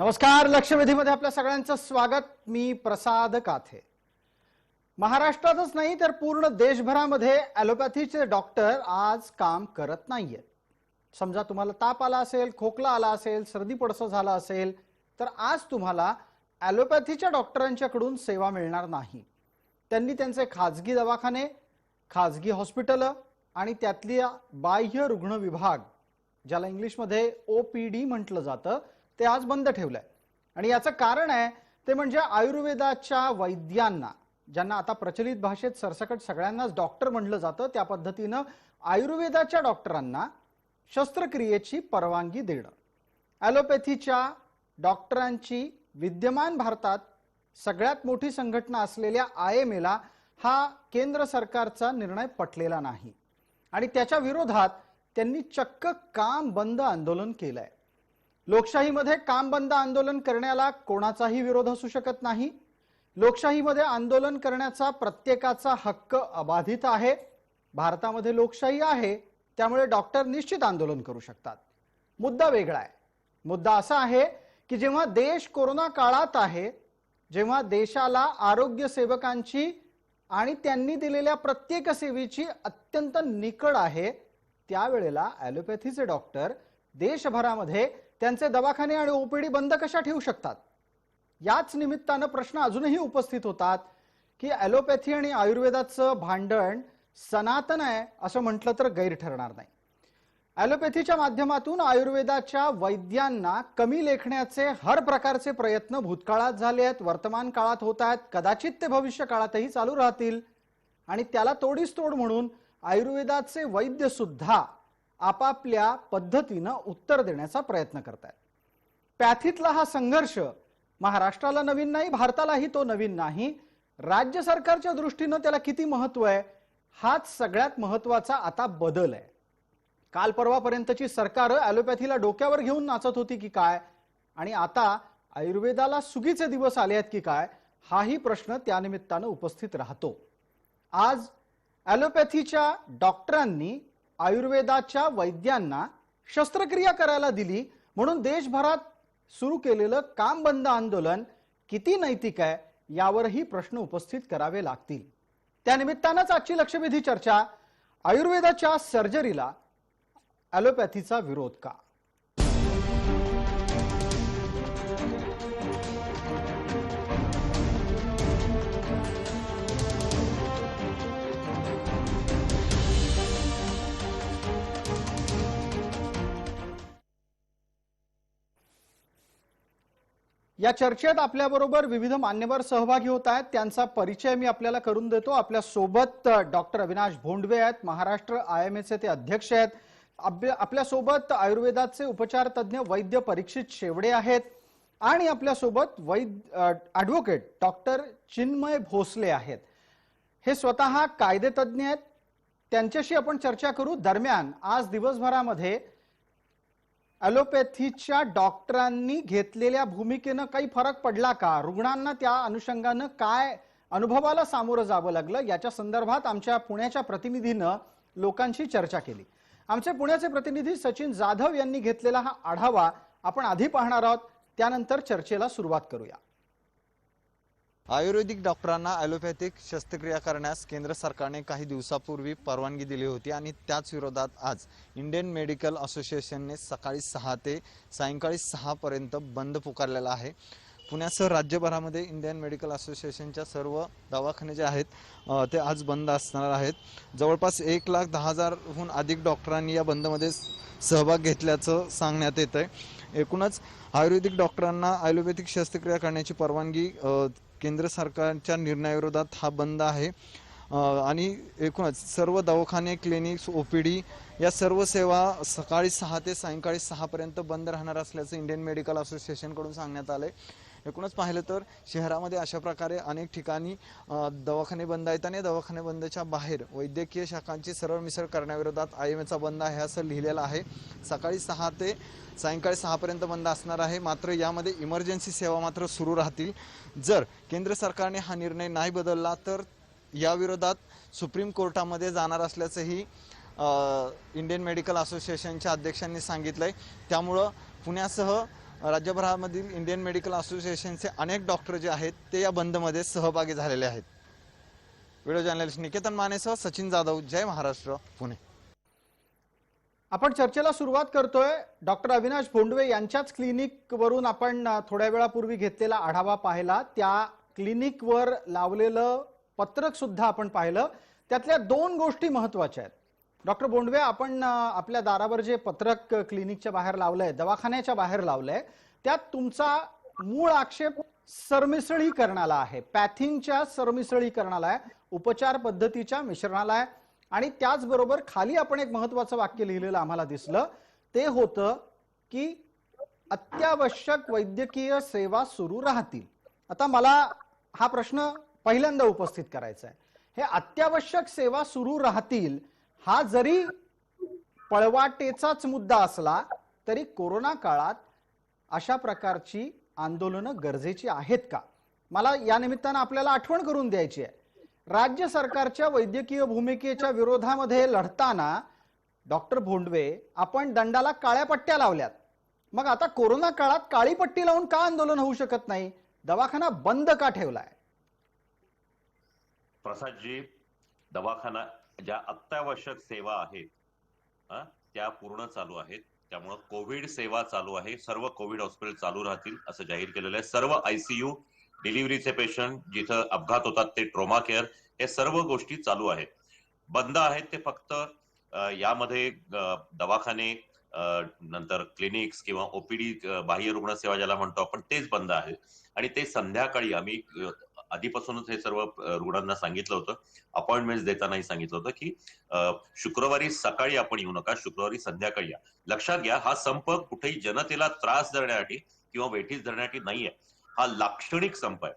नमस्कार. लक्षवेधीमध्ये आपल्या सगळ्यांचं स्वागत. मी प्रसाद काथे. महाराष्ट्रातच नाही तर पूर्ण देशभरामध्ये ॲलोपॅथीचे डॉक्टर आज काम करत नाहीयेत. समजा तुम्हाला ताप आला असेल, खोकला आला असेल, सर्दी पडसं झालं असेल तर आज तुम्हाला ॲलोपॅथीच्या डॉक्टरांच्याकडून सेवा मिळणार नाही. त्यांनी त्यांचे खाजगी दवाखाने, खाजगी हॉस्पिटल आणि त्यातल्या बाह्य रुग्ण विभाग, ज्याला इंग्लिशमध्ये OPD म्हटलं जातं, ते आज बंद ठेवलंय. आणि याचं कारण आहे ते म्हणजे आयुर्वेदाच्या वैद्यांना, ज्यांना आता प्रचलित भाषेत सरसकट सगळ्यांनाच डॉक्टर म्हटलं जातं, त्या पद्धतीनं आयुर्वेदाच्या डॉक्टरांना शस्त्रक्रियेची परवानगी देणं. ॲलोपॅथीच्या डॉक्टरांची विद्यमान भारतात सगळ्यात मोठी संघटना असलेल्या IMA हा केंद्र सरकारचा निर्णय पटलेला नाही आणि त्याच्या विरोधात त्यांनी चक्क काम बंद आंदोलन केलंय. लोकशाहीमध्ये काम बंद आंदोलन करण्याला कोणाचाही विरोध असू शकत नाही. लोकशाहीमध्ये आंदोलन करण्याचा प्रत्येकाचा हक्क अबाधित आहे. भारतामध्ये लोकशाही आहे, त्यामुळे डॉक्टर निश्चित आंदोलन करू शकतात. मुद्दा वेगळा आहे. मुद्दा असा आहे की जेव्हा देश कोरोना काळात आहे, जेव्हा देशाला आरोग्य सेवकांची आणि त्यांनी दिलेल्या प्रत्येक सेवेची अत्यंत निकड आहे, त्यावेळेला ॲलोपॅथीचे डॉक्टर देशभरामध्ये त्यांचे दवाखाने आणि OPD बंद कशा ठेवू शकतात? याच निमित्तानं प्रश्न अजूनही उपस्थित होतात की ॲलोपॅथी आणि आयुर्वेदाचं भांडण सनातन आहे असं म्हटलं तर गैर ठरणार नाही. ॲलोपॅथीच्या माध्यमातून आयुर्वेदाच्या वैद्यांना कमी लेखण्याचे हर प्रकारचे प्रयत्न भूतकाळात झाले आहेत, वर्तमान काळात होत आहेत, कदाचित ते भविष्य काळातही चालू राहतील. आणि त्याला तोडीस तोड म्हणून आयुर्वेदाचे वैद्य सुद्धा आपापल्या पद्धतीनं उत्तर देण्याचा प्रयत्न करतात. पॅथीतला हा संघर्ष महाराष्ट्राला नवीन नाही, भारतालाही तो नवीन नाही. राज्य सरकारच्या दृष्टीनं त्याला किती महत्व आहे, हाच सगळ्यात महत्वाचा आता बदल आहे. काल परवापर्यंतची सरकार ॲलोपॅथीला डोक्यावर घेऊन नाचत होती की काय, आणि आता आयुर्वेदाला सुगीचे दिवस आले आहेत की काय, हाही प्रश्न त्यानिमित्तानं उपस्थित राहतो. आज ॲलोपॅथीच्या डॉक्टरांनी आयुर्वेदाच्या वैद्यांना शस्त्रक्रिया करायला दिली म्हणून देशभरात सुरू केलेलं काम बंद आंदोलन किती नैतिक आहे यावरही प्रश्न उपस्थित करावे लागतील. त्यानिमित्तानंच आजची लक्षवेधी चर्चा, आयुर्वेदाच्या सर्जरीला ॲलोपॅथीचा विरोध का? या चर्चेत आपल्याबरोबर विविध मान्यवर सहभागी होत आहेत. त्यांचा परिचय मी आपल्याला करून देतो. आपल्या सोबत डॉक्टर अविनाश भोंडवे आहेत, महाराष्ट्र IMAचे ते अध्यक्ष आहेत. आपल्या सोबत आयुर्वेदाचे उपचार तज्ञ वैद्य परीक्षित शेवडे आहेत आणि आपल्या सोबत ॲडव्होकेट डॉक्टर चिन्मय भोसले आहेत. हे स्वतः कायदेतज्ञ आहेत. त्यांच्याशी आपण चर्चा करू. दरम्यान आज दिवसभरामध्ये ॲलोपॅथीच्या डॉक्टरांनी घेतलेल्या भूमिकेनं काही फरक पडला का, रुग्णांना त्या अनुषंगानं काय अनुभवाला सामोरं जावं लागलं, याच्या संदर्भात आमच्या पुण्याच्या प्रतिनिधीनं लोकांशी चर्चा केली. आमचे पुण्याचे प्रतिनिधी सचिन जाधव यांनी घेतलेला हा आढावा आपण आधी पाहणार आहोत, त्यानंतर चर्चेला सुरुवात करूया. आयुर्वेदिक डॉक्टरांना ॲलोपॅथिक शस्त्रक्रिया करण्यास केंद्र सरकारने काही दिवसापूर्वी परवानगी दिली होती आणि त्याच विरोधात आज इंडियन मेडिकल असोसिएशनने सकाळी 6 ते सायंकाळी 6 पर्यंत बंद पुकारलेला आहे. पुण्यासह राज्यभरामध्ये इंडियन मेडिकल असोसिएशनच्या सर्व दवाखाने जे आहेत ते आज बंद असणार आहेत. जवळपास 1,10,000हून अधिक डॉक्टरांनी या बंदमध्ये सहभाग घेतल्याचं सांगण्यात येत आहे. एकूणच आयुर्वेदिक डॉक्टरांना ॲलोपॅथिक शस्त्रक्रिया करण्याची परवानगी केंद्र सरकारच्या निर्णयाविरोधात हा बंद आहे आणि एकूणच सर्व दवाखाने, क्लिनिक्स, OPD या सर्व सेवा सकाळी 6 ते सायंकाळी 6 पर्यंत बंद राहणार असल्याचं इंडियन मेडिकल असोसिएशनकडून सांगण्यात आलंय. एकूणच पाहिलं तर शहरामध्ये अशा प्रकारे अनेक ठिकाणी दवाखाने बंद आहेत आणि दवाखाने बंदच्या बाहेर वैद्यकीय शाखांची सरळ मिसळ करण्याविरोधात IMAचा बंद आहे असं लिहिलेलं आहे. सकाळी 6 ते सायंकाळी 6 पर्यंत बंद असणार आहे. मात्र यामध्ये इमर्जन्सी सेवा मात्र सुरू राहतील. जर केंद्र सरकारने हा निर्णय नाही बदलला तर या विरोधात सुप्रीम कोर्टामध्ये जाणार असल्याचंही इंडियन मेडिकल असोसिएशनच्या अध्यक्षांनी सांगितलंय. त्यामुळे पुण्यासह राज्यभरामधील इंडियन मेडिकल असोसिएशनचे अनेक डॉक्टर जे आहेत ते या बंदमध्ये सहभागी झालेले आहेत. व्हिडिओ जर्नलिस्ट निकेतन मानेसह सचिन जाधव, जय महाराष्ट्र, पुणे. आपण चर्चेला सुरुवात करतोय. डॉक्टर अविनाश भोंडवे यांच्याच क्लिनिक वरून आपण थोड्या वेळापूर्वी घेतलेला आढावा पाहिला. त्या क्लिनिकवर लावलेलं पत्रक सुद्धा आपण पाहिलं. त्यातल्या दोन गोष्टी महत्त्वाच्या आहेत. डॉक्टर भोंडवे, आपण आपल्या दारावर जे पत्रक क्लिनिकच्या बाहेर लावलंय, दवाखान्याच्या बाहेर लावलंय, त्यात तुमचा मूळ आक्षेप सरमिसळीकरणाला आहे, पॅथिंगच्या सरमिसळीकरणाला आहे, उपचार पद्धतीच्या मिश्रणाला आहे. आणि त्याचबरोबर खाली आपण एक महत्त्वाचं वाक्य लिहिलेलं आम्हाला दिसलं. ते होतं की अत्यावश्यक वैद्यकीय सेवा सुरू राहतील. आता मला हा प्रश्न पहिल्यांदा उपस्थित करायचा आहे. हे अत्यावश्यक सेवा सुरू राहतील हा जरी पळवाटेचाच मुद्दा असला तरी कोरोना काळात अशा प्रकारची आंदोलनं गरजेची आहेत का? मला या निमित्तानं आपल्याला आठवण करून द्यायची आहे. राज्य सरकारच्या वैद्यकीय भूमिकेच्या विरोधामध्ये लढताना डॉक्टर भोंडवे आपण दंडाला काळ्या पट्ट्या लावल्यात. मग आता कोरोना काळात काळी पट्टी लावून का आंदोलन होऊ शकत नाही? दवाखाना बंद का ठेवलाय? प्रसादजी, दवाखाना ज्या अत्यावश्यक सेवा आहेत त्या पूर्ण चालू आहेत. त्यामुळे कोविड सेवा चालू आहे. सर्व कोविड हॉस्पिटल चालू राहतील असं जाहीर केलेलं आहे. सर्व आयसीयू, डिलिव्हरीचे पेशंट, जिथं अपघात होतात ते ट्रोमा केअर, हे सर्व गोष्टी चालू आहेत. बंद आहेत ते फक्त यामध्ये दवाखाने, नंतर क्लिनिक्स किंवा ओपीडी, बाह्य रुग्ण सेवा ज्याला म्हणतो आपण, तेच बंद आहेत. आणि ते संध्याकाळी आम्ही आधीपासूनच हे सर्व रुग्णांना सांगितलं होतं, अपॉइंटमेंट देतानाही सांगितलं होतं की शुक्रवारी सकाळी आपण येऊ नका, शुक्रवारी संध्याकाळी या. लक्षात घ्या, हा संप कुठेही जनतेला त्रास देण्यासाठी किंवा वेठीस धरण्यासाठी नाहीये. हा लाक्षणिक संप आहे.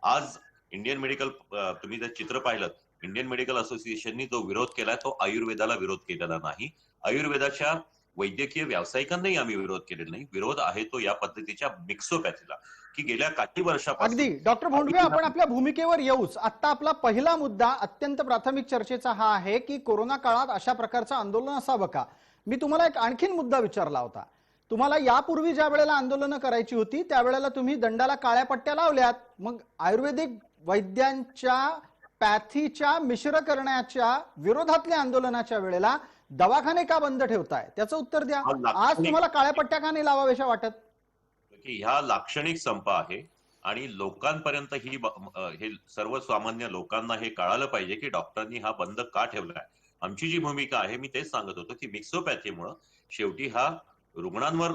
आज इंडियन मेडिकल, तुम्ही जर चित्र पाहिलं, इंडियन मेडिकल असोसिएशननी जो विरोध केलाय तो आयुर्वेदाला विरोध केलेला नाही. आयुर्वेदाच्या वैद्यकीय व्यावसायिकांनाही आम्ही विरोध केलेला नाही. विरोध आहे तो या पद्धतीच्या मिक्सोपॅथीला, की गेल्या काही वर्षापासून. अगदी डॉक्टर भोंडवे, आपण आपल्या भूमिकेवर येऊच. आता आपला पहिला मुद्दा अत्यंत प्राथमिक चर्चेचा हा आहे की कोरोना काळात अशा प्रकारचं आंदोलन असावं का? मी तुम्हाला एक आणखीन मुद्दा विचारला होता. तुम्हाला यापूर्वी ज्या वेळेला आंदोलनं करायची होती त्यावेळेला तुम्ही दंडाला काळ्या पट्ट्या लावल्यात. मग आयुर्वेदिक वैद्यांच्या पॅथीच्या मिश्र करण्याच्या विरोधातल्या आंदोलनाच्या वेळेला दवाखाने का बंद ठेवताय? त्याचं उत्तर द्या. आज तुम्हाला काळ्या पट्ट्या का नाही लावाव्याशा वाटत? की ह्या लाक्षणिक संप आहे आणि लोकांपर्यंत हे सर्वसामान्य लोकांना हे कळालं पाहिजे की डॉक्टरांनी हा बंद का ठेवलाय. आमची जी भूमिका आहे, मी तेच सांगत होतो की मिक्सोपॅथीमुळे शेवटी हा रुग्णांवर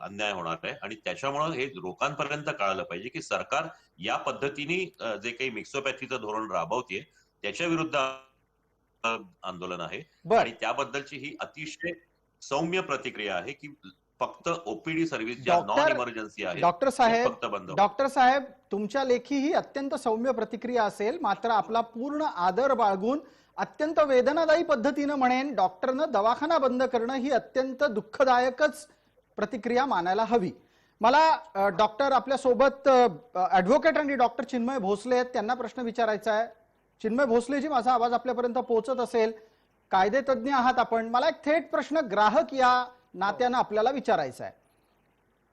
अन्याय होणार आहे आणि त्याच्यामुळे हे लोकांपर्यंत कळालं पाहिजे की सरकार या पद्धतीने जे काही मिक्सोपॅथीचं धोरण राबवते त्याच्या विरुद्ध आंदोलन आहे. आणि त्याबद्दलची ही अतिशय सौम्य प्रतिक्रिया आहे की फक्त ओपीडी सर्व्हिस ज्या नॉन इमर्जन्सी आहे, डॉक्टर फक्त बंद. डॉक्टर साहेब, तुमच्या लेखी ही अत्यंत सौम्य प्रतिक्रिया असेल, मात्र आपला पूर्ण आदर बाळगून अत्यंत वेदनादायी पद्धतीनं म्हणेन, डॉक्टरनं दवाखाना बंद करणं ही अत्यंत दुःखदायकच प्रतिक्रिया मानायला हवी. मला डॉक्टर आपल्या सोबत ऍडव्होकेट आणि डॉक्टर चिन्मय भोसले आहेत, त्यांना प्रश्न विचारायचा आहे. चिन्मय भोसलेजी, माझा आवाज आपल्यापर्यंत पोहोचत असेल? कायदे तज्ज्ञ आहात आपण. मला एक थेट प्रश्न ग्राहक या नात्यानं आपल्याला विचारायचा आहे.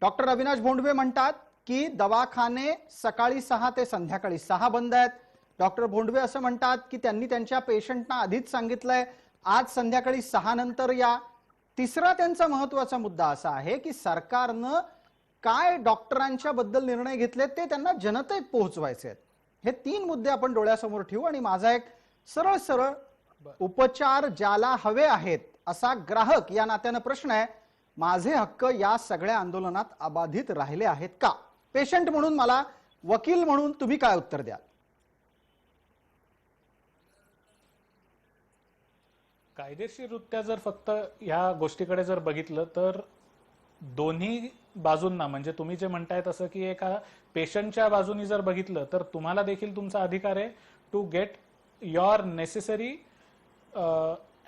डॉक्टर अविनाश भोंडवे म्हणतात की दवाखाने सकाळी 6 ते संध्याकाळी 6 बंद आहेत. डॉक्टर भोंडवे असं म्हणतात की त्यांनी त्यांच्या पेशंटना आधीच सांगितलंय आज संध्याकाळी 6 नंतर या. तिसरा त्यांचा महत्वाचा मुद्दा असा आहे की सरकारनं काय डॉक्टरांच्या बद्दल निर्णय घेतले ते त्यांना जनतेत पोहोचवायचे आहेत. हे 3 मुद्दे आपण डोळ्यासमोर ठेवू. आणि माझा एक सरळ सरळ उपचार ज्याला हवे आहेत असा ग्राहक या नात्यानं प्रश्न आहे, माझे हक्क या सगळ्या आंदोलनात अबाधित राहिले आहेत का? पेशंट म्हणून, मला वकील म्हणून तुम्ही काय उत्तर द्याल? कायदेशीररित्या जर फक्त ह्या गोष्टीकडे जर बघितलं तर दोन्ही बाजूंना, म्हणजे तुम्ही जे म्हणताय तसं की एका पेशंटच्या बाजूनी जर बघितलं तर तुम्हाला देखील तुमचा अधिकार आहे to get your necessary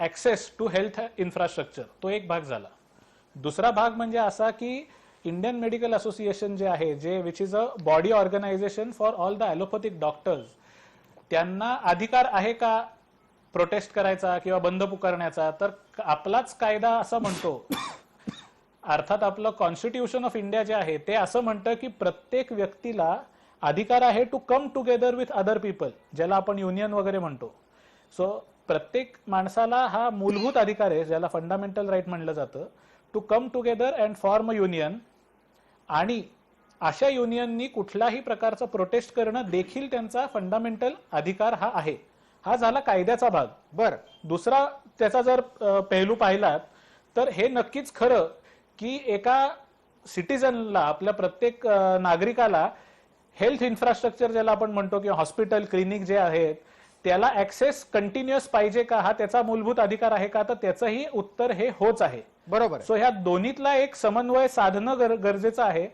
access to health infrastructure. तो एक भाग झाला. दुसरा भाग म्हणजे असा की इंडियन मेडिकल असोसिएशन जे आहे, जे which is a body organisation for all the allopathic doctors, त्यांना अधिकार आहे का प्रोटेस्ट करायचा किंवा बंद पुकारण्याचा? तर आपलाच कायदा असं म्हणतो अर्थात आपलं कॉन्स्टिट्यूशन ऑफ इंडिया जे आहे ते असं म्हणतं की प्रत्येक व्यक्तीला अधिकार आहे to come together with other people, ज्याला आपण युनियन वगैरे म्हणतो. सो प्रत्येक माणसाला हा मूलभूत अधिकार आहे, ज्याला फंडामेंटल राईट म्हणलं जातं, to come together and form a union. आणि अशा युनियननी कुठल्याही प्रकारचं प्रोटेस्ट करणं देखील त्यांचा फंडामेंटल अधिकार हा आहे. हा झाला कायद्याचा भाग. बरं, दुसरा त्याचा जर पैलू पाहिलात तर हे नक्कीच खरं की एका सिटीजनला, आपल्या प्रत्येक नागरिकाला हेल्थ इन्फ्रास्ट्रक्चर ज्याला आपण म्हणतो किंवा हॉस्पिटल क्लिनिक जे आहेत त्याला ऍक्सेस कंटिन्युअस पाहिजे का, हा त्याचा मूलभूत अधिकार आहे का, तर त्याचंही उत्तर हे होच आहे. बरोबर आहे. सो ह्या दोन्हीतला एक समन्वय साधणं गरजेचं आहे.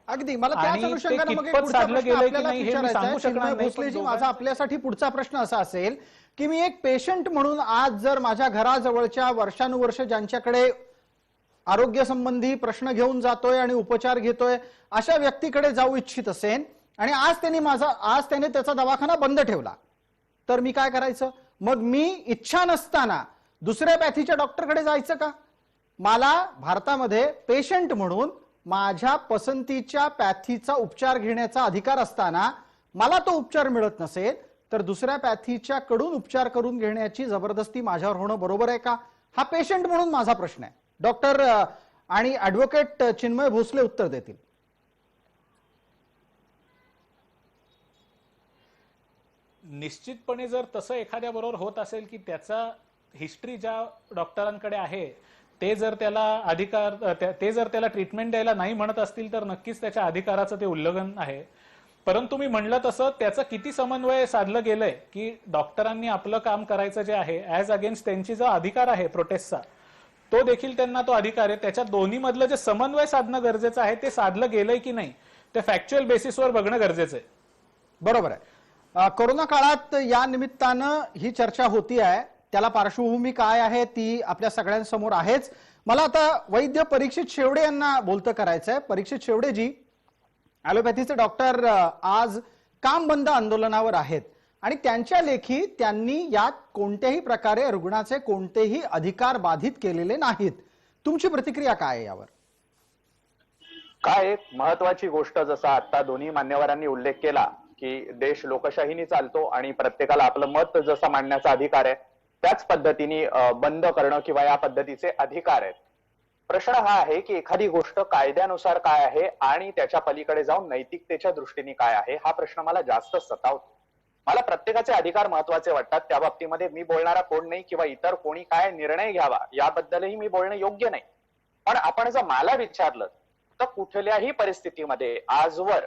अगदी मला त्याच आणि ते अनुषंगाने मग एक कितपत पुढचा साधलं प्रश्न गेलंय की आपल्याला नाही हे मी विचारायचा आहे. सांगू शकणार चिन्मय नाही, भोसलेजी, पण माझा आपल्यासाठी पुढचा प्रश्न असा असेल की मी एक पेशंट म्हणून आज जर माझ्या घराजवळच्या वर्षानुवर्ष ज्यांच्याकडे आरोग्य संबंधी प्रश्न घेऊन जातोय आणि उपचार घेतोय अशा व्यक्तीकडे जाऊ इच्छित असेल आणि आज त्याने त्याचा दवाखाना बंद ठेवला, तर मी काय करायचं? मग मी इच्छा नसताना दुसऱ्या पॅथीच्या डॉक्टरकडे जायचं का? मला भारतामध्ये पेशंट म्हणून माझ्या पसंतीच्या पॅथीचा उपचार घेण्याचा अधिकार असताना मला तो उपचार मिळत नसेल तर दुसऱ्या पॅथीच्या कडून उपचार करून घेण्याची जबरदस्ती माझ्यावर होणं बरोबर आहे का? हा पेशंट म्हणून माझा प्रश्न आहे. डॉक्टर आणि ऍडव्होकेट चिन्मय भोसले उत्तर देतील. निश्चितपणे जर तसं एखाद्या बरोबर होत असेल की त्याचा हिस्ट्री ज्या डॉक्टरांकडे आहे ते जर त्याला ट्रीटमेंट द्यायला नाही म्हणत असतील तर नक्कीच त्याच्या अधिकाराचं ते उल्लंघन आहे. परंतु मी म्हणलं तसं त्याचं किती समन्वय साधलं गेलंय की डॉक्टरांनी आपलं काम करायचं जे आहे ऍज अगेन्स्ट त्यांची जो अधिकार आहे प्रोटेस्टचा, तो देखील त्यांना तो अधिकार आहे. त्याच्या दोन्ही मधलं जे समन्वय साधणं गरजेचं आहे ते साधलं गेलंय की नाही ते फॅक्च्युअल बेसिसवर बघणं गरजेचं आहे. बरोबर आहे. कोरोना काळात या निमित्तानं ही चर्चा होती आहे, त्याला पार्श्वभूमी काय आहे ती आपल्या सगळ्यांसमोर आहेच. मला आता वैद्य परीक्षित शेवडे यांना बोलतं करायचंय. परीक्षित शेवडेजी, ॲलोपॅथीचे डॉक्टर आज काम बंद आंदोलनावर आहेत आणि त्यांच्या लेखी त्यांनी यात कोणत्याही प्रकारे रुग्णाचे कोणतेही अधिकार बाधित केलेले नाहीत. तुमची प्रतिक्रिया काय आहे यावर? काय एक महत्वाची गोष्ट, जसा आता दोन्ही मान्यवरांनी उल्लेख केला की देश लोकशाहीने चालतो आणि प्रत्येकाला आपलं मत जसा मांडण्याचा अधिकार आहे त्याच पद्धतीने बंद करणं किंवा या पद्धतीचे अधिकार आहेत. प्रश्न हा आहे की एखादी गोष्ट कायद्यानुसार काय आहे आणि त्याच्या पलीकडे जाऊन नैतिकतेच्या दृष्टीने काय आहे, हा प्रश्न मला जास्त सतावतो. मला प्रत्येकाचे अधिकार महत्वाचे वाटतात, त्या बाबतीमध्ये मी बोलणारा कोण नाही किंवा इतर कोणी काय निर्णय घ्यावा याबद्दलही मी बोलणं योग्य नाही. पण आपण जर मला विचारलं तर कुठल्याही परिस्थितीमध्ये आजवर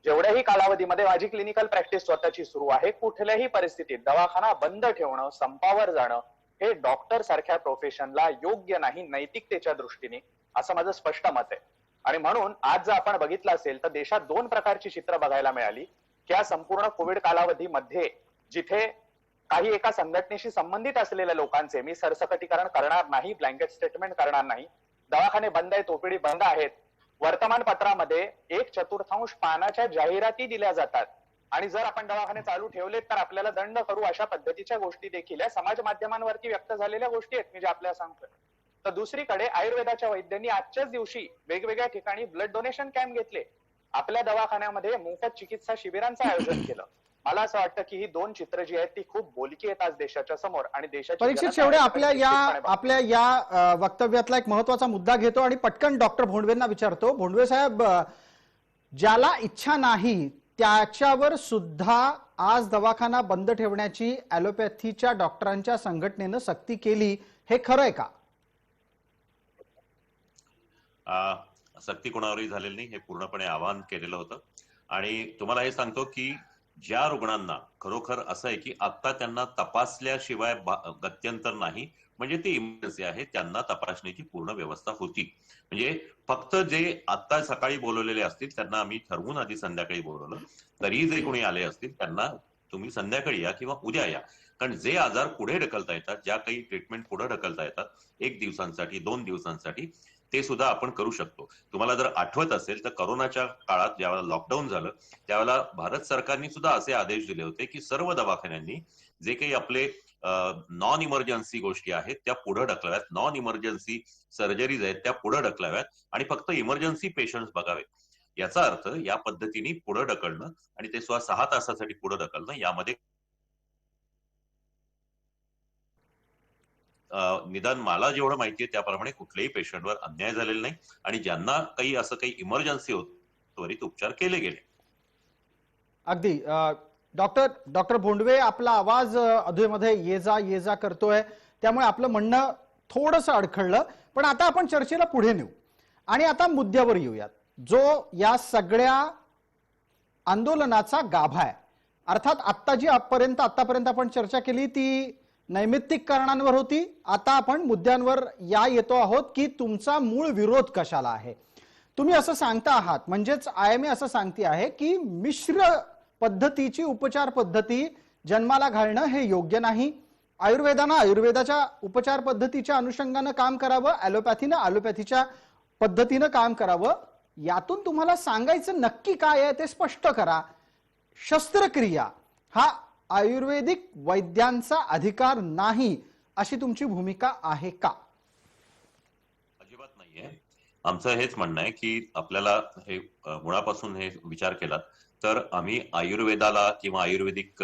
जेवढ्याही कालावधीमध्ये माझी क्लिनिकल प्रॅक्टिस स्वतःची सुरू आहे, कुठल्याही परिस्थितीत दवाखाना बंद ठेवणं, संपावर जाणं हे डॉक्टर सारख्या प्रोफेशनला योग्य नाही नैतिकतेच्या दृष्टीने, असं माझं स्पष्ट मत आहे. आणि म्हणून आज जर आपण बघितलं असेल तर देशात दोन प्रकारची चित्र बघायला मिळाली की या संपूर्ण कोविड कालावधीमध्ये जिथे काही एका संघटनेशी संबंधित असलेल्या लोकांचे, मी सरसकटीकरण करणार नाही, ब्लँकेट स्टेटमेंट करणार नाही, दवाखाने बंद आहेत, ओपीडी बंद आहेत, वर्तमानपत्रामध्ये 1/4 पानाच्या जाहिराती दिल्या जातात आणि जर आपण दवाखाने चालू ठेवलेत तर आपल्याला दंड करू, अशा पद्धतीच्या गोष्टी देखील या समाज माध्यमांवरती व्यक्त झालेल्या गोष्टी आहेत मी जे आपल्याला सांगतोय. तर दुसरीकडे आयुर्वेदाच्या वैद्यांनी आजच्याच दिवशी वेगवेगळ्या ठिकाणी ब्लड डोनेशन कॅम्प घेतले, आपल्या दवाखान्यामध्ये मोफत चिकित्सा शिबिरांचं आयोजन केलं. मला असं वाटतं की ही दोन चित्र जी आहेत ती खूप बोलकी आहेत आज देशाच्या समोर आणि देशाची. परीक्षित शेवडे, आपल्या या वक्तव्यातला एक महत्वाचा मुद्दा घेतो आणि पटकन डॉक्टर भोंडवेंना विचारतो. भोंडवे साहेब, ज्याला इच्छा नाही त्याच्यावर सुद्धा आज दवाखाना बंद ठेवण्याची ॲलोपॅथीच्या डॉक्टरांच्या संघटनेनं सक्ती केली, हे खरं आहे का? सक्ती कोणावरही झालेली नाही, हे पूर्णपणे आवाहन केलेलं होतं. आणि तुम्हाला हे सांगतो की ज्या रुग्णांना खरोखर असं आहे की आता त्यांना तपासल्याशिवाय गत्यंतर नाही, म्हणजे ती इमर्जन्सी आहे, त्यांना तपासणीची पूर्ण व्यवस्था होती. म्हणजे फक्त जे आता सकाळी बोलवलेले असतील त्यांना आम्ही ठरवून आधी संध्याकाळी बोलवलं, तरी जे कोणी आले असतील त्यांना तुम्ही संध्याकाळी या किंवा उद्या या. कारण जे आजार पुढे ढकलता येतात, ज्या काही ट्रीटमेंट पुढे ढकलता येतात 1 दिवसांसाठी 2 दिवसांसाठी, ते सुद्धा आपण करू शकतो. तुम्हाला जर आठवत असेल तर कोरोनाच्या काळात ज्यावेळेला लॉकडाऊन झालं त्यावेळेला भारत सरकारने सुद्धा असे आदेश दिले होते की सर्व दवाखान्यांनी जे काही आपले नॉन इमर्जन्सी गोष्टी आहेत त्या पुढे ढकलाव्यात, नॉन इमर्जन्सी सर्जरीज आहेत त्या पुढे ढकलाव्यात आणि फक्त इमर्जन्सी पेशंट्स बघावेत. याचा अर्थ या पद्धतीने पुढे ढकलणं आणि ते 6 तासासाठी पुढे ढकलणं यामध्ये निदान मला जेवढं माहितीये त्याप्रमाणे कुठल्याही पेशंटवर अन्याय झालेला नाही आणि ज्यांना काही असं काही इमर्जन्सी होत त्वरित उपचार केले गेले. अगदी डॉक्टर भोंडवे, आपला आवाज अधूनमध्ये ये जा करतोय, त्यामुळे आपलं म्हणणं थोडंसं अडखळलं. पण आता आपण चर्चेला पुढे नेऊ आणि आता मुद्द्यावर येऊयात, जो या सगळ्या आंदोलनाचा गाभा आहे. अर्थात आतापर्यंत आपण चर्चा केली ती नैमित्तिक कारणांवर होती. आता आपण मुद्द्यांवर येतो आहोत की तुमचा मूळ विरोध कशाला आहे. तुम्ही असं सांगता आहात, म्हणजेच IMA असं सांगते आहे की मिश्र पद्धतीची उपचार पद्धती जन्माला घालणं हे योग्य नाही. आयुर्वेदानं आयुर्वेदाच्या उपचार पद्धतीच्या अनुषंगानं काम करावं, ॲलोपॅथीनं ॲलोपॅथीच्या पद्धतीनं काम करावं. यातून तुम्हाला सांगायचं नक्की काय आहे ते स्पष्ट करा. शस्त्रक्रिया हा आयुर्वेदिक वैद्यांचा अधिकार नाही अशी तुमची भूमिका आहे का? अजिबात नाहीये. आमचं हेच म्हणणं आहे की आपल्याला हे मुळापासून हे विचार केला तर आम्ही आयुर्वेदाला किंवा आयुर्वेदिक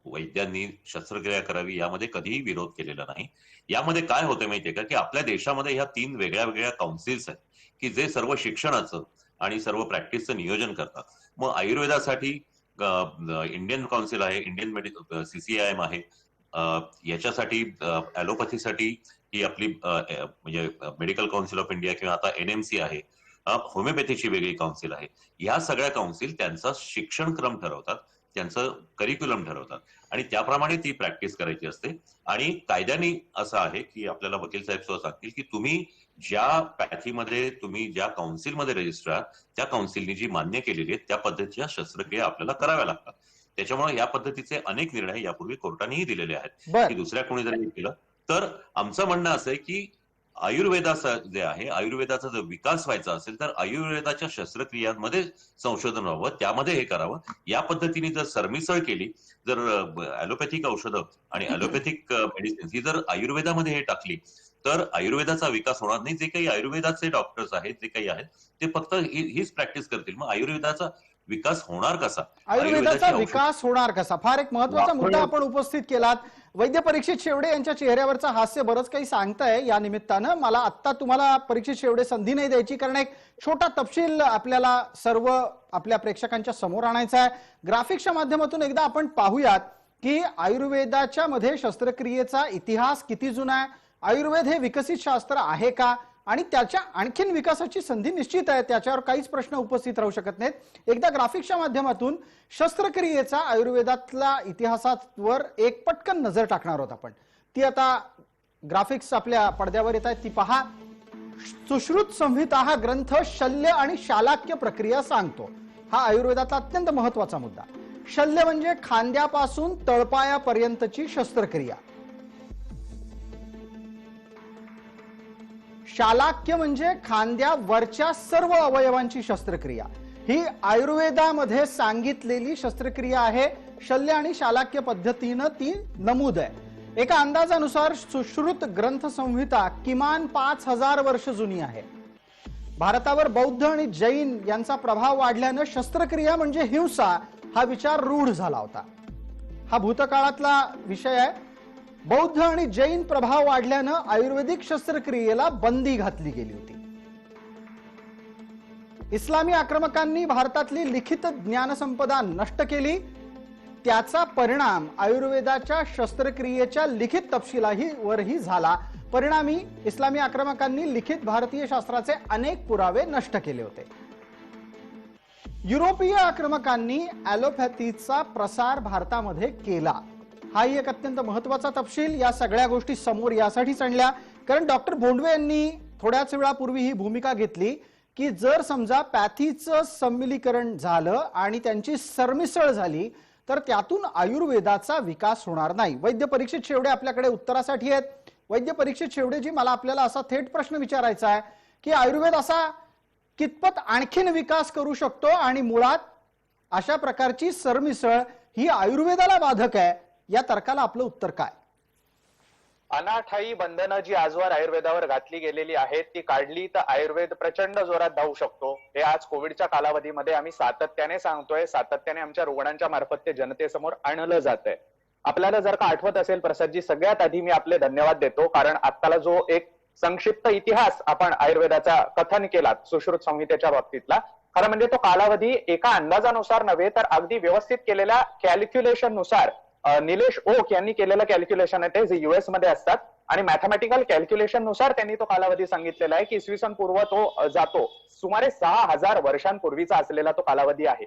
वैद्यांनी शस्त्रक्रिया करावी यामध्ये कधीही विरोध केलेला नाही. यामध्ये काय होतं माहितीये का की आपल्या देशामध्ये ह्या 3 वेगळ्या वेगळ्या काउन्सिल्स आहेत की जे सर्व शिक्षणाचं आणि सर्व प्रॅक्टिसचं नियोजन करतात. मग आयुर्वेदासाठी इंडियन काउन्सिल आहे, इंडियन मेडिकल CCIM आहे, याच्यासाठी ॲलोपॅथीसाठी ही आपली म्हणजे मेडिकल काउन्सिल ऑफ इंडिया किंवा आता NMC आहे, होमिओपॅथीची वेगळी काउन्सिल आहे. या सगळ्या काउन्सिल त्यांचा शिक्षणक्रम ठरवतात, त्यांचं करिक्युलम ठरवतात आणि त्याप्रमाणे ती प्रॅक्टिस करायची असते. आणि कायद्याने असं आहे की आपल्याला वकील साहेब सुद्धा सांगतील की तुम्ही ज्या पॅथीमध्ये तुम्ही ज्या काउन्सिलमध्ये रजिस्टर आहात त्या काउन्सिलनी जी मान्य केलेली आहे त्या पद्धतीच्या शस्त्रक्रिया आपल्याला कराव्या लागतात. त्याच्यामुळे या पद्धतीचे अनेक निर्णय यापूर्वी कोर्टानेही दिलेले आहेत की दुसऱ्या कोणी जर हे केलं तर आमचं म्हणणं असं आहे की आयुर्वेदाचं जे आहे, आयुर्वेदाचा जर विकास व्हायचा असेल तर आयुर्वेदाच्या शस्त्रक्रियांमध्ये संशोधन व्हावं, त्यामध्ये हे करावं. या पद्धतीने जर सरमिसळ केली, जर ॲलोपॅथिक औषधं आणि ॲलोपॅथिक मेडिसिन ही जर आयुर्वेदामध्ये हे टाकली तर आयुर्वेदाचा विकास होणार नाही. जे काही आयुर्वेदाचे डॉक्टर्स आहेत, जे काही आहेत ते फक्त हीच प्रॅक्टिस करतील. मग आयुर्वेदाचा विकास होणार कसा? आयुर्वेदाचा विकास होणार कसा? फार एक महत्वाचा मुद्दा आपण उपस्थित केलात. वैद्य परीक्षित शेवडे यांच्या चेहऱ्यावरचं हास्य बरंच काही सांगताय या निमित्तानं. मला आत्ता तुम्हाला परीक्षित शेवडे संधी नाही द्यायची, कारण एक छोटा तपशील आपल्याला सर्व आपल्या प्रेक्षकांच्या समोर आणायचा आहे. ग्राफिक्सच्या माध्यमातून एकदा आपण पाहूयात की आयुर्वेदाच्या मध्ये शस्त्रक्रियेचा इतिहास किती जुना आहे, आयुर्वेद हे विकसित शास्त्र आहे का, आणि त्याच्या आणखीन विकासाची संधी निश्चित आहे, त्याच्यावर काहीच प्रश्न उपस्थित राहू शकत नाहीत. एकदा ग्राफिक्सच्या माध्यमातून शस्त्रक्रियेचा आयुर्वेदातल्या इतिहासावर एक पटकन नजर टाकणार आहोत आपण. ती आता ग्राफिक्स आपल्या पडद्यावर येत आहेत, ती पहा. सुश्रुत संहिता हा ग्रंथ शल्य आणि शालाक्य प्रक्रिया सांगतो. हा आयुर्वेदातला अत्यंत महत्वाचा मुद्दा. शल्य म्हणजे खांद्यापासून तळपायापर्यंतची शस्त्रक्रिया. शालाक्य म्हणजे खांद्यावरच्या सर्व अवयवांची शस्त्रक्रिया. ही आयुर्वेदामध्ये सांगितलेली शस्त्रक्रिया आहे. शल्य आणि शालाक्य पद्धतीनं ती नमूद आहे. एका अंदाजानुसार सुश्रुत ग्रंथ संहिता किमान 5000 वर्ष जुनी आहे. भारतावर बौद्ध आणि जैन यांचा प्रभाव वाढल्यानं शस्त्रक्रिया म्हणजे हिंसा हा विचार रूढ झाला होता. हा भूतकाळातला विषय आहे. बौद्ध आणि जैन प्रभाव वाढल्यानं आयुर्वेदिक शस्त्रक्रियेला बंदी घातली गेली होती. इस्लामी आक्रमकांनी भारतातली लिखित ज्ञानसंपदा नष्ट केली. त्याचा परिणाम आयुर्वेदाच्या शस्त्रक्रियेच्या लिखित तपशिलावरही झाला. परिणामी इस्लामी आक्रमकांनी लिखित भारतीय शास्त्राचे अनेक पुरावे नष्ट केले होते. युरोपीय आक्रमकांनी ॲलोपॅथीचा प्रसार भारतामध्ये केला. हाही एक अत्यंत महत्वाचा तपशील. या सगळ्या गोष्टी समोर यासाठीच आणल्या कारण डॉक्टर भोंडवे यांनी थोड्याच वेळापूर्वी ही भूमिका घेतली की जर समजा पॅथीचं सम्मिलीकरण झालं आणि त्यांची सरमिसळ झाली तर त्यातून आयुर्वेदाचा विकास होणार नाही. वैद्य परीक्षित शेवडे आपल्याकडे उत्तरासाठी आहेत. वैद्य परीक्षित शेवडेजी, मला आपल्याला असा थेट प्रश्न विचारायचा आहे की आयुर्वेद असा कितपत आणखीन विकास करू शकतो आणि मुळात अशा प्रकारची सरमिसळ ही आयुर्वेदाला बाधक आहे, या तर्काला आपलं उत्तर काय? अनाठायी बंधनं जी आजवर आयुर्वेदावर घातली गेलेली आहेत ती काढली तर आयुर्वेद प्रचंड जोरात धावू शकतो. हे आज कोविडच्या कालावधीमध्ये आम्ही सातत्याने सांगतोय, सातत्याने आमच्या रुग्णांच्या मार्फत ते जनतेसमोर आणलं जात आहे. आपल्याला जर का आठवत असेल प्रसादजी, सगळ्यात आधी मी आपले धन्यवाद देतो, कारण आत्ताला जो एक संक्षिप्त इतिहास आपण आयुर्वेदाचा कथन केला सुश्रुत संहितेच्या बाबतीतला, खरं म्हणजे तो कालावधी एका अंदाजानुसार नव्हे तर अगदी व्यवस्थित केलेल्या कॅल्क्युलेशन नुसार निलेश ओक यांनी केलेलं कॅल्क्युलेशन आहे ते, जे युएस मध्ये असतात, आणि मॅथमॅटिकल कॅल्क्युलेशन नुसार त्यांनी तो कालावधी सांगितलेला आहे की इसवी सन पूर्व तो जातो सुमारे 6000 वर्षांपूर्वीचा असलेला तो कालावधी आहे.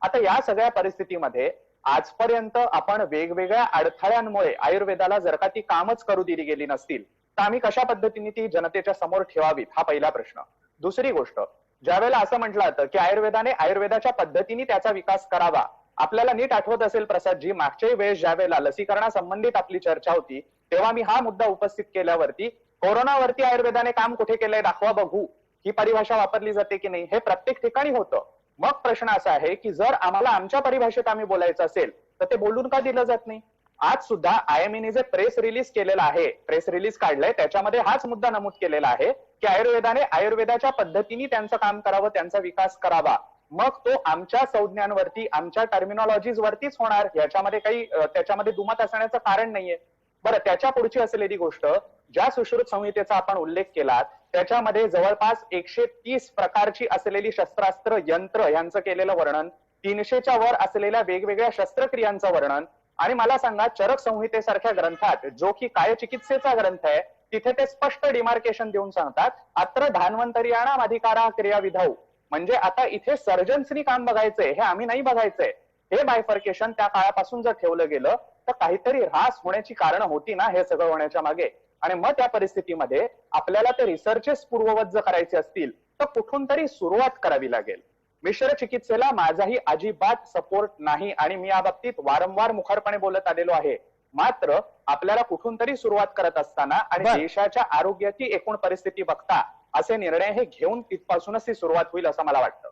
आता या सगळ्या परिस्थितीमध्ये आजपर्यंत आपण वेगवेगळ्या अडथळ्यांमुळे आयुर्वेदाला जर का ती कामच करू दिली गेली नसतील तर आम्ही कशा पद्धतीने ती जनतेच्या समोर ठेवावीत, हा पहिला प्रश्न. दुसरी गोष्ट, ज्यावेळेला असं म्हटलं जातं की आयुर्वेदाने आयुर्वेदाच्या पद्धतीने त्याचा विकास करावा, आपल्याला नीट आठवत असेल प्रसादजी, मागच्याही वेळेस ज्यावेळेला लसीकरणासंबंधित आपली चर्चा होती तेव्हा मी हा मुद्दा उपस्थित केल्यावरती कोरोनावरती आयुर्वेदाने काम कुठे केलंय दाखवा बघू ही परिभाषा वापरली जाते की नाही हे प्रत्येक ठिकाणी होतं. मग प्रश्न असा आहे की जर आम्हाला आमच्या परिभाषेत आम्ही बोलायचं असेल तर ते बोलून का दिलं जात नाही? आज सुद्धा IME जे प्रेस रिलीज केलेलं आहे, प्रेस रिलीज काढलंय, त्याच्यामध्ये हाच मुद्दा नमूद केलेला आहे की आयुर्वेदाने आयुर्वेदाच्या पद्धतीने त्यांचं काम करावं, त्यांचा विकास करावा. मग तो आमच्या संज्ञांवरती, आमच्या टर्मिनॉलॉजीज वरतीच होणार, याच्यामध्ये काही त्याच्यामध्ये दुमत असण्याचं कारण नाहीये. बरं, त्याच्या पुढची असलेली गोष्ट, ज्या सुश्रुत संहितेचा आपण उल्लेख केला त्याच्यामध्ये जवळपास 130 प्रकारची असलेली शस्त्रास्त्र यंत्र यांचं केलेलं वर्णन, 300च्या वर असलेल्या वेगवेगळ्या शस्त्रक्रियांचं वर्णन, आणि मला सांगा चरक संहितेसारख्या ग्रंथात, जो की कायचिकित्सेचा ग्रंथ आहे, तिथे ते स्पष्ट डिमार्केशन देऊन सांगतात, अत्र धान्वंतरियाणाम अधिकारा क्रियाविधाऊ, म्हणजे आता इथे सर्जन्सनी काम बघायचंय, हे आम्ही नाही बघायचंय. हे बायफर्केशन त्या काळापासून जर ठेवलं गेलं तर काहीतरी ऱ्हास होण्याची कारण होती ना हे सगळं होण्याच्या मागे. आणि मग त्या परिस्थितीमध्ये आपल्याला ते रिसर्चेस पूर्ववत जर करायचे असतील तर कुठून तरी सुरुवात करावी लागेल. मिश्र चिकित्सेला माझाही अजिबात सपोर्ट नाही आणि मी या बाबतीत वारंवार मुखरपणे बोलत आलेलो आहे. मात्र आपल्याला कुठून तरी सुरुवात करत असताना आणि देशाच्या आरोग्याची एकूण परिस्थिती बघता असे निर्णय हे घेऊन तिथपासूनच ती सुरुवात होईल असं मला वाटतं.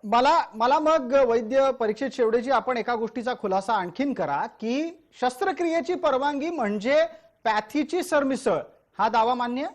मला मग वैद्य परीक्षित शेवडेजी, आपण एका गोष्टीचा खुलासा आणखीन करा की शस्त्रक्रियेची परवानगी म्हणजे पॅथीची सरमिसळ, हा दावा मान्य?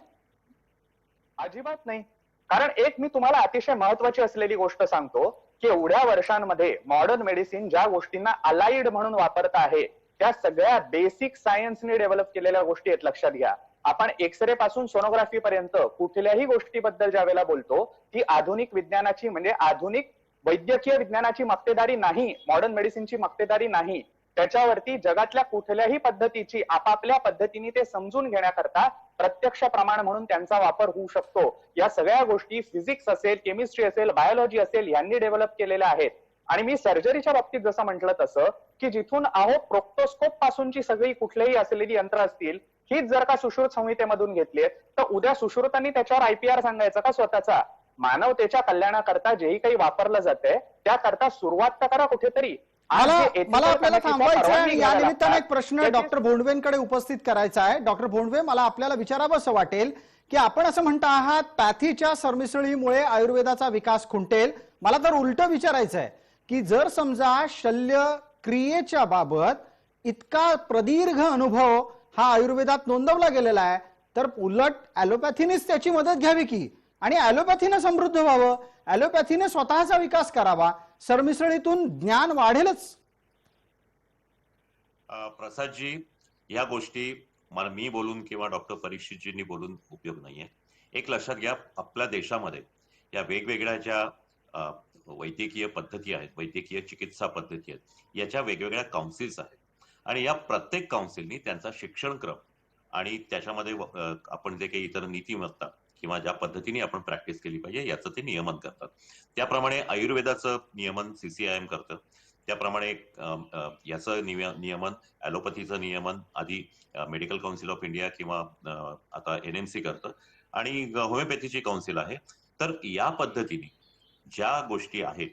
अजिबात नाही. कारण एक मी तुम्हाला अतिशय महत्वाची असलेली गोष्ट सांगतो की एवढ्या वर्षांमध्ये मॉडर्न मेडिसिन ज्या गोष्टींना अलाइड म्हणून वापरत आहे त्या सगळ्या बेसिक सायन्सने डेव्हलप केलेल्या गोष्टी आहेत. लक्षात घ्या, आपण एक्सरे पासून सोनोग्राफी पर्यंत कुठल्याही गोष्टीबद्दल ज्या वेळेला बोलतो ती आधुनिक विज्ञानाची, म्हणजे आधुनिक वैद्यकीय विज्ञानाची मक्तेदारी नाही, मॉडर्न मेडिसिनची मक्तेदारी नाही. त्याच्यावरती जगातल्या कुठल्याही पद्धतीची आपापल्या पद्धतीने ते समजून घेण्याकरता प्रत्यक्ष प्रमाण म्हणून त्यांचा वापर होऊ शकतो. या सगळ्या गोष्टी फिजिक्स असेल, केमिस्ट्री असेल, बायोलॉजी असेल यांनी डेव्हलप केलेल्या आहेत. आणि मी सर्जरीच्या बाबतीत जसं म्हटलं तसं की जिथून प्रोक्टोस्कोप पासूनची सगळी कुठलेही असलेली यंत्र असतील हीच जर का सुश्रुत संहितेमधून घेतलीत तर उद्या सुश्रुतांनी त्याच्यावर IPR सांगायचा का स्वतःचा? मानवतेच्या कल्याणाकरता जेही काही वापरलं जातंय त्याकरता सुरुवात तर करा कुठेतरी. मला आपल्याला थांबवायचं आहे आणि या निमित्ताने एक प्रश्न डॉक्टर भोंडवेंकडे उपस्थित करायचा आहे. डॉक्टर भोंडवे, मला आपल्याला विचारावं असं वाटेल की आपण असं म्हणता आहात पॅथीच्या सरमिसळीमुळे आयुर्वेदाचा विकास खुंटेल. मला तर उलट विचारायचं आहे की जर समजा शल्यक्रियेच्या बाबत इतका प्रदीर्घ अनुभव हा आयुर्वेदात नोंदवला गेलेला आहे तर उलट ॲलोपॅथीनेच त्याची मदत घ्यावी की, आणि ॲलोपॅथीने समृद्ध व्हावं, ॲलोपॅथीने स्वतःचा विकास करावा, सरमिसळीतून ज्ञान वाढेलच. प्रसादजी, या गोष्टी मला मी बोलून किंवा डॉक्टर परीक्षितजींनी बोलून उपयोग नाहीये. एक लक्षात घ्या, आपल्या देशामध्ये या वेगवेगळ्या ज्या वैद्यकीय पद्धती आहेत, वैद्यकीय चिकित्सा पद्धती आहेत, याच्या वेगवेगळ्या काउन्सिल्स आहेत आणि या प्रत्येक काउन्सिलनी त्यांचा शिक्षणक्रम आणि त्याच्यामध्ये आपण जे काही इतर नीतिमत्ता किंवा ज्या पद्धतीने आपण प्रॅक्टिस केली पाहिजे याचं ते नियमन करतात. त्याप्रमाणे आयुर्वेदाचं नियमन CCIM करतं, त्याप्रमाणे याचं नियमन, ॲलोपॅथीचं नियमन आधी मेडिकल काउन्सिल ऑफ इंडिया किंवा आता NMC करतं आणि होमिओपॅथीची काउन्सिल आहे. तर या पद्धतीने ज्या गोष्टी आहेत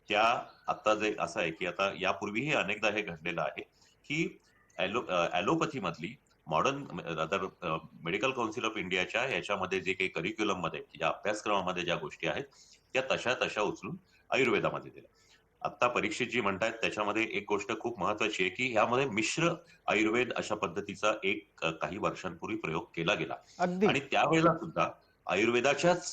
त्या आता जे असं आहे की आता यापूर्वीही अनेकदा हे घडलेलं आहे की ॲलोपॅथी मधली modern other medical council of इंडियाच्या याच्यामध्ये जे काही करिक्युलम मध्ये ज्या अभ्यासक्रमामध्ये ज्या गोष्टी आहेत त्या तशा उचलून आयुर्वेदामध्ये दिल्या. आता परीक्षित जी म्हणतायत त्याच्यामध्ये एक गोष्ट खूप महत्वाची आहे की ह्यामध्ये मिश्र आयुर्वेद अशा पद्धतीचा एक काही वर्षांपूर्वी प्रयोग केला गेला अगदी आणि त्यावेळेला सुद्धा आयुर्वेदाच्याच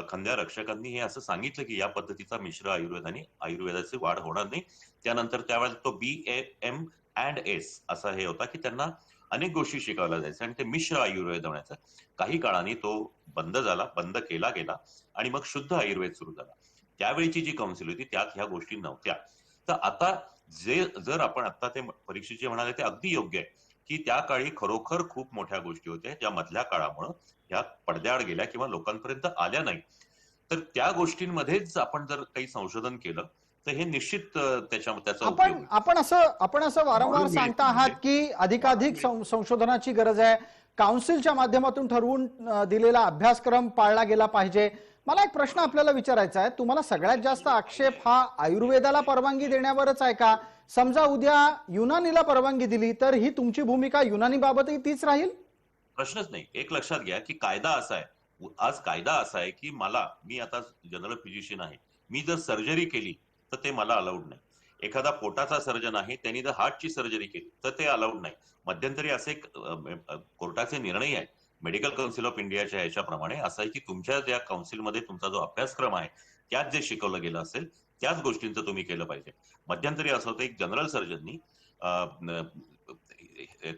खंद्या रक्षकांनी हे असं सांगितलं की या पद्धतीचा मिश्र आयुर्वेदाने आयुर्वेदाची वाढ होणार नाही. त्यानंतर त्यावेळेला तो BAMS असा हे होता की त्यांना अनेक गोष्टी शिकवल्या जायच्या आणि ते मिश्र आयुर्वेद होण्याचा काही काळाने तो बंद केला गेला आणि मग शुद्ध आयुर्वेद सुरू झाला. त्यावेळीची जी काउन्सिल होती त्यात ह्या गोष्टी नव्हत्या. तर आता जर आपण आता ते परीक्षेचे म्हणाले ते अगदी योग्य आहे की त्या काळी खरोखर खूप मोठ्या गोष्टी होत्या ज्या मधल्या काळामुळे ह्या पडद्याआड गेल्या किंवा लोकांपर्यंत आल्या नाही. तर त्या गोष्टींमध्येच आपण जर काही संशोधन केलं तर हे निश्चित त्याचा उपयोग होईल. आपण असं वारंवार सांगता आहात की अधिकाधिक संशोधनाची गरज आहे, काउन्सिलच्या माध्यमातून ठरवून दिलेला अभ्यासक्रम पाळला गेला पाहिजे. मला एक प्रश्न आपल्याला विचारायचा आहे, तुम्हाला सगळ्यात जास्त आक्षेप हा आयुर्वेदाला परवानगी देण्यावरच आहे का? समजा उद्या युनानीला परवानगी दिली तर ही तुमची भूमिका युनानी बाबतही तीच राहील? प्रश्नच नाही. एक लक्षात घ्या की कायदा असा आहे, आज कायदा असा आहे की मी आता जनरल फिजिशियन आहे, मी जर सर्जरी केली तर ते मला अलाउड नाही. एखादा पोटाचा सर्जन आहे त्यांनी जर हार्टची सर्जरी केली तर ते अलाउड नाही. मध्यंतरी असे कोर्टाचे निर्णय आहेत मेडिकल काउन्सिल ऑफ इंडियाच्या याच्याप्रमाणे असं आहे की तुमच्या ज्या काउन्सिलमध्ये तुमचा जो अभ्यासक्रम आहे त्यात जे शिकवलं गेलं असेल त्याच गोष्टींचं तुम्ही केलं पाहिजे. मध्यंतरी असं होतं एक जनरल सर्जननी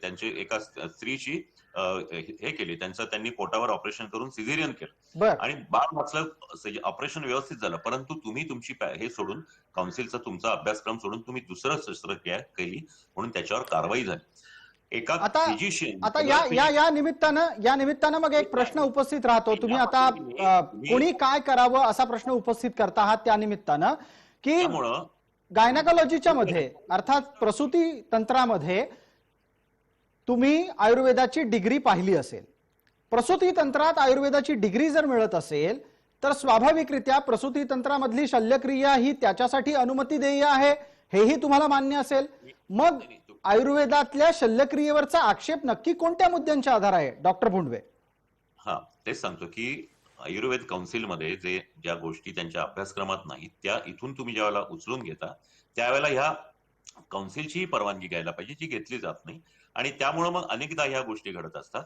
त्यांची एका स्त्रीची हे केली, त्यांनी पोटावर ऑपरेशन करून सिझेरियन केलं आणि बाळ वाचलं, ऑपरेशन व्यवस्थित झालं. परंतु तुम्ही तुमची हे सोडून काउन्सिलचा तुमचा अभ्यासक्रम सोडून तुम्ही दुसरं शस्त्रक्रिया केली म्हणून त्याच्यावर कारवाई झाली. आता या निमित्तानं मग एक प्रश्न उपस्थित राहतो. तुम्ही आता कोणी काय करावं असा प्रश्न उपस्थित करता आहात त्या निमित्तानं की गायनाकोलॉजीच्या मध्ये अर्थात प्रसूती तंत्रामध्ये तुम्ही आयुर्वेदाची डिग्री पाहिली असेल. प्रसूती तंत्रात आयुर्वेदाची डिग्री जर मिळत असेल तर स्वाभाविकरित्या प्रसूती तंत्रामधली शल्यक्रिया ही त्याच्यासाठी अनुमती देय आहे हेही तुम्हाला मान्य असेल. मग आयुर्वेदातल्या शल्यक्रियेवरचा आक्षेप नक्की कोणत्या मुद्द्यांच्या आधार आहे डॉक्टर भोंडवे? तेच सांगतो की आयुर्वेद काउन्सिलमध्ये ज्या गोष्टी त्यांच्या अभ्यासक्रमात नाहीत त्या इथून तुम्ही ज्यावेळेला उचलून घेता त्यावेळेला ह्या काउन्सिलची परवानगी घ्यायला पाहिजे, जी घेतली जात नाही आणि त्यामुळे मग अनेकदा ह्या गोष्टी घडत असतात.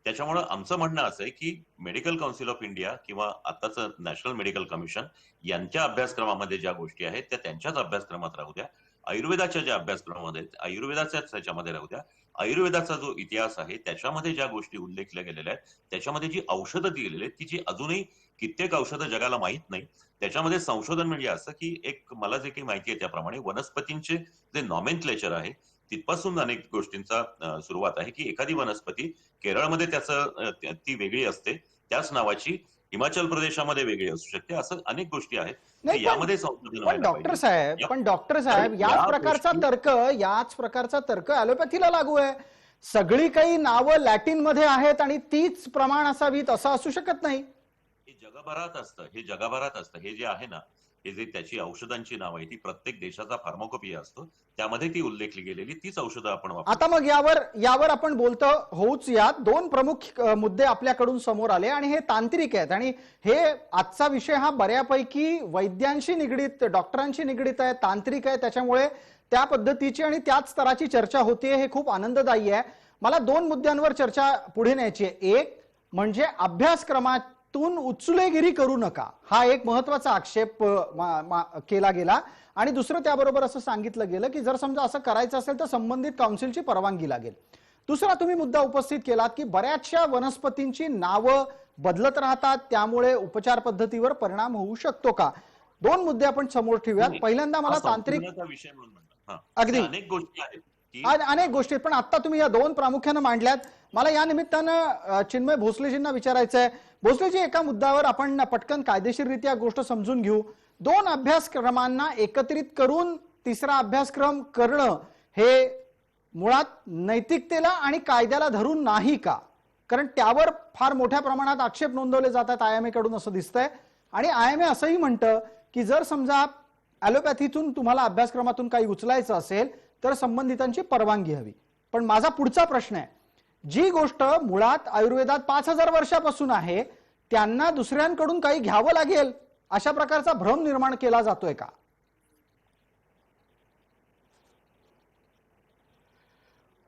त्याच्यामुळे आमचं म्हणणं असं आहे की मेडिकल काउन्सिल ऑफ इंडिया किंवा आताचं नॅशनल मेडिकल कमिशन यांच्या अभ्यासक्रमामध्ये ज्या गोष्टी आहेत त्या त्यांच्याच अभ्यासक्रमात राहू द्या. आयुर्वेदाच्या ज्या अभ्यासक्रमामध्ये आयुर्वेदाच्याच त्याच्यामध्ये राहू द्या. आयुर्वेदाचा जो इतिहास आहे त्याच्यामध्ये ज्या गोष्टी उल्लेखल्या गेलेल्या आहेत त्याच्यामध्ये जी औषधं दिलेली आहेत की जी अजूनही कित्येक औषधं जगाला माहीत नाही. त्याच्यामध्ये संशोधन म्हणजे असं की एक मला जे काही माहिती आहे त्याप्रमाणे वनस्पतींचे जे नॉमेनक्लेचर आहे तिथपासून अनेक गोष्टींचा सुरुवात आहे की एखादी वनस्पती केरळमध्ये ती वेगळी असते, त्याच नावाची हिमाचल प्रदेशामध्ये वेगळी असू शकते. असं अनेक गोष्टी आहेत यामध्ये संशोधन व्हायला पाहिजे. पण डॉक्टर साहेब याच प्रकारचा तर्क ॲलोपॅथीला लागू आहे. सगळी काही नावं लॅटिन मध्ये आहेत आणि तीच प्रमाण असावीत असं असू शकत नाही. हे जगभरात असतं. हे जे आहे ना, हे जे त्याची औषधांची नाव आहे ती प्रत्येक देशाचा फार्माकोपिया असतो, त्यामध्ये ती उल्लेखली गेलेली तीच औषधं आपण वापरतो. आता मग यावर आपण बोलतो होऊच. यात दोन प्रमुख मुद्दे आपल्याकडून समोर आले आणि हे तांत्रिक आहेत आणि हे आजचा विषय हा बऱ्यापैकी वैद्यांशी निगडीत, डॉक्टरांशी निगडीत आहे, तांत्रिक आहे. त्याच्यामुळे त्या पद्धतीची आणि त्याच स्तराची चर्चा होतीये, हे खूप आनंददायी आहे. मला दोन मुद्द्यांवर चर्चा पुढे न्यायची आहे. एक म्हणजे अभ्यासक्रमातून उचलेगिरी करू नका, हा एक महत्वाचा आक्षेप केला गेला. आणि दुसरं त्याबरोबर असं सांगितलं गेलं की जर समजा असं करायचं असेल तर संबंधित काउन्सिलची परवानगी लागेल. दुसरा तुम्ही मुद्दा उपस्थित केलात की बऱ्याचशा वनस्पतींची नावं बदलत राहतात, त्यामुळे उपचार पद्धतीवर परिणाम होऊ शकतो का? दोन मुद्दे आपण समोर ठेवूयात. पहिल्यांदा मला तांत्रिक विषय म्हणून अगदी अनेक गोष्टी आहेत अनेक गोष्टी, पण आता तुम्ही या दोन प्रामुख्याने मांडल्यात. मला या निमित्तानं चिन्मय भोसलेजींना विचारायचं आहे. भोसलेजी, एका मुद्द्यावर आपण पटकन कायदेशीररित्या गोष्ट समजून घेऊ. दोन अभ्यासक्रमांना एकत्रित करून तिसरा अभ्यासक्रम करणं हे मुळात नैतिकतेला आणि कायद्याला धरून नाही का? कारण त्यावर फार मोठ्या प्रमाणात आक्षेप नोंदवले जातात IMA कडून असं दिसतंय. आणि IMA असंही म्हणतं की जर समजा ॲलोपॅथीतून तुम्हाला अभ्यासक्रमातून काही उचलायचं असेल तर संबंधितांची परवानगी हवी. पण माझा पुढचा प्रश्न आहे जी गोष्ट मुळात आयुर्वेदात 5,000 वर्षापासून आहे त्यांना दुसऱ्यांकडून काही घ्यावं लागेल अशा प्रकारचा भ्रम निर्माण केला जातोय का?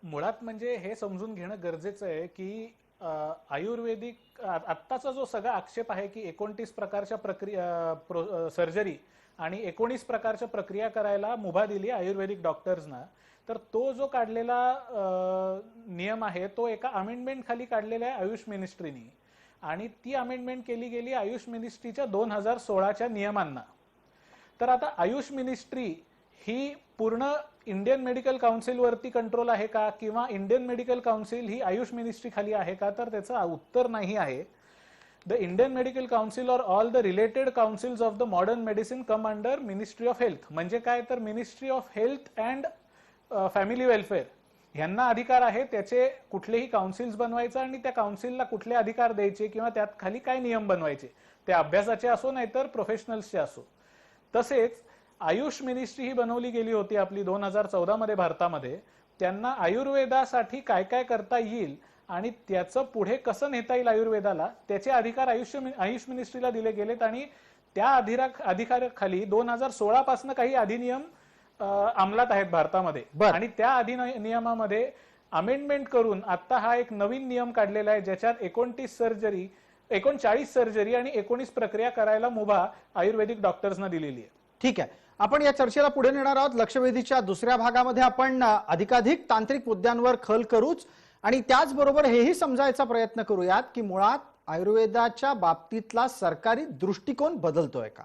मुळात म्हणजे हे समजून घेणं गरजेचं आहे की आयुर्वेदिक आत्ताचा जो सगळा आक्षेप आहे की 29 प्रकारच्या प्रक्रिया सर्जरी आणि 19 प्रकारच्या प्रक्रिया करायला मुभा दिली आयुर्वेदिक डॉक्टर्सना, तर तो जो काढलेला नियम आहे तो एका अमेंडमेंट खाली काढलेला आहे आयुष मिनिस्ट्रीनी, आणि ती अमेंडमेंट केली गेली आयुष मिनिस्ट्रीच्या 2016च्या नियमांना. तर आता आयुष मिनिस्ट्री ही पूर्ण इंडियन मेडिकल काउन्सिल वरती कंट्रोल आहे का, किंवा इंडियन मेडिकल काउन्सिल ही आयुष मिनिस्ट्री खाली आहे का, तर त्याचं उत्तर नाही आहे. द इंडियन मेडिकल काउन्सिल और all the related councils of the modern medicine come under ministry of health. म्हणजे काय, तर ministry of health and family welfare यांना अधिकार आहे त्याचे कुठलेही काउन्सिल्स बनवायचा आणि त्या काउन्सिलला कुठले अधिकार द्यायचे किंवा त्यात खाली काय नियम बनवायचे, ते अभ्यासाचे असो नाहीतर प्रोफेशनल्सचे असो. तसेच आयुष मिनिस्ट्री ही बनवली गेली होती आपली 2014 मध्ये भारतामध्ये. त्यांना आयुर्वेदासाठी काय काय करता येईल आणि त्याचं पुढे कसं नेता येईल आयुर्वेदाला, त्याचे अधिकार आयुष मिनिस्ट्रीला दिले गेलेत. आणि त्या अधिकाराखाली 2016 पासून काही अधिनियम अंमलात आहेत भारतामध्ये. आणि त्या अधिनियमामध्ये अमेंडमेंट करून आता हा एक नवीन नियम काढलेला आहे ज्याच्यात 39 सर्जरी आणि 19 प्रक्रिया करायला मुभा आयुर्वेदिक डॉक्टर्सना दिलेली आहे. ठीक आहे, आपण या चर्चेला पुढे नेणार आहोत. लक्षवेधीच्या दुसऱ्या भागामध्ये आपण अधिकाधिक तांत्रिक मुद्द्यांवर खल करूच आणि त्याचबरोबर हेही समजायचा प्रयत्न करूयात की मुळात आयुर्वेदाच्या बाबतीतला सरकारी दृष्टिकोन बदलतोय का.